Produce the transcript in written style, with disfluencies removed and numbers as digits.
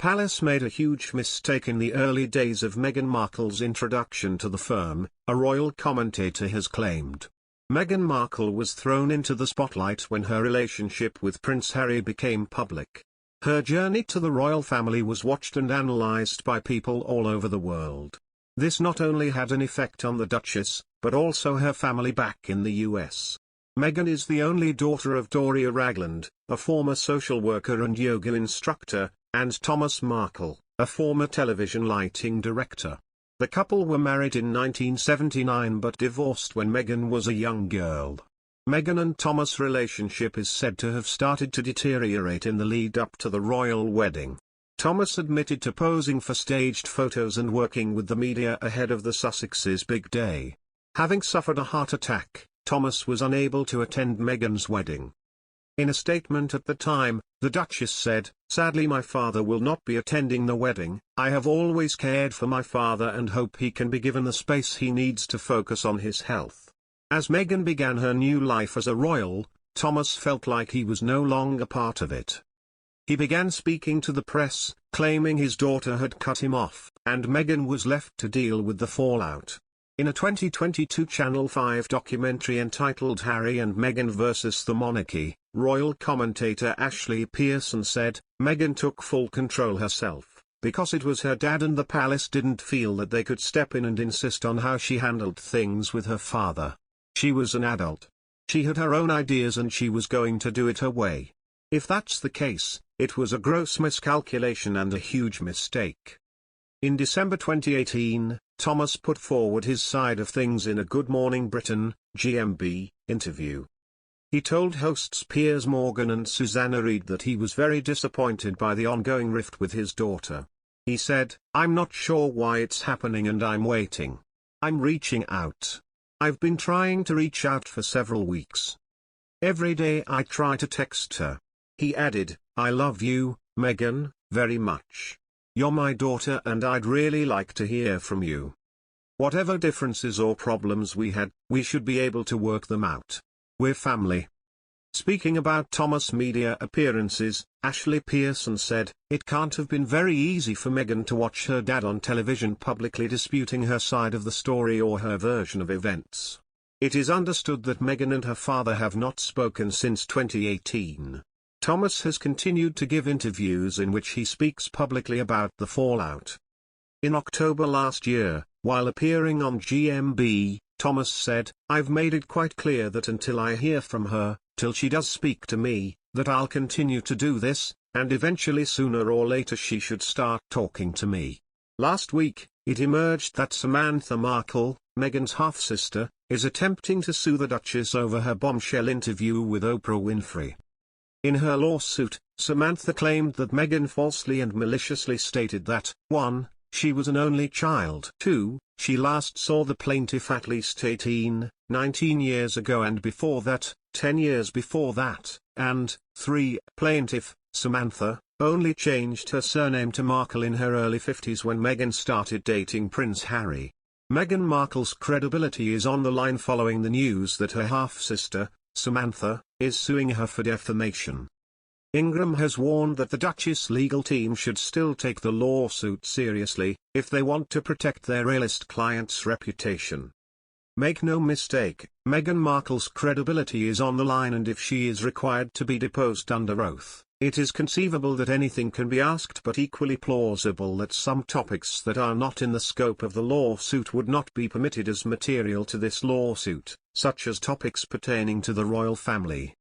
palace made a huge mistake in the early days of Meghan Markle's introduction to the firm, a royal commentator has claimed. Meghan Markle was thrown into the spotlight when her relationship with Prince Harry became public. Her journey to the royal family was watched and analysed by people all over the world. This not only had an effect on the Duchess, but also her family back in the US. Meghan is the only daughter of Doria Ragland, a former social worker and yoga instructor, and Thomas Markle, a former television lighting director. The couple were married in 1979 but divorced when Meghan was a young girl. Meghan and Thomas' relationship is said to have started to deteriorate in the lead-up to the royal wedding. Thomas admitted to posing for staged photos and working with the media ahead of the Sussexes' big day. Having suffered a heart attack, Thomas was unable to attend Meghan's wedding. In a statement at the time, the Duchess said, "Sadly my father will not be attending the wedding. I have always cared for my father and hope he can be given the space he needs to focus on his health." As Meghan began her new life as a royal, Thomas felt like he was no longer part of it. He began speaking to the press, claiming his daughter had cut him off, and Meghan was left to deal with the fallout. In a 2022 Channel 5 documentary entitled Harry and Meghan vs. the Monarchy, royal commentator Ashley Pearson said, "Meghan took full control herself, because it was her dad and the palace didn't feel that they could step in and insist on how she handled things with her father. She was an adult. She had her own ideas and she was going to do it her way. If that's the case, it was a gross miscalculation and a huge mistake." In December 2018, Thomas put forward his side of things in a Good Morning Britain, GMB, interview. He told hosts Piers Morgan and Susanna Reid that he was very disappointed by the ongoing rift with his daughter. He said, "I'm not sure why it's happening and I'm waiting. I'm reaching out. I've been trying to reach out for several weeks. Every day I try to text her." He added, "I love you, Meghan, very much. You're my daughter and I'd really like to hear from you. Whatever differences or problems we had, we should be able to work them out. We're family." Speaking about Thomas' media appearances, Ashley Pearson said, "It can't have been very easy for Meghan to watch her dad on television publicly disputing her side of the story or her version of events. It is understood that Meghan and her father have not spoken since 2018. Thomas has continued to give interviews in which he speaks publicly about the fallout. In October last year, while appearing on GMB, Thomas said, "I've made it quite clear that until I hear from her, till she does speak to me, that I'll continue to do this, and eventually sooner or later she should start talking to me." Last week, it emerged that Samantha Markle, Meghan's half-sister, is attempting to sue the Duchess over her bombshell interview with Oprah Winfrey. In her lawsuit, Samantha claimed that Meghan falsely and maliciously stated that, 1. She was an only child. 2. She last saw the plaintiff at least 19 years ago and before that, 10 years before that, and 3. Plaintiff, Samantha, only changed her surname to Markle in her early 50s when Meghan started dating Prince Harry. Meghan Markle's credibility is on the line following the news that her half-sister, Samantha, is suing her for defamation. Ingram has warned that the Duchess legal team should still take the lawsuit seriously, if they want to protect their A-list client's reputation. Make no mistake, Meghan Markle's credibility is on the line, and if she is required to be deposed under oath, it is conceivable that anything can be asked, but equally plausible that some topics that are not in the scope of the lawsuit would not be permitted as material to this lawsuit, such as topics pertaining to the royal family.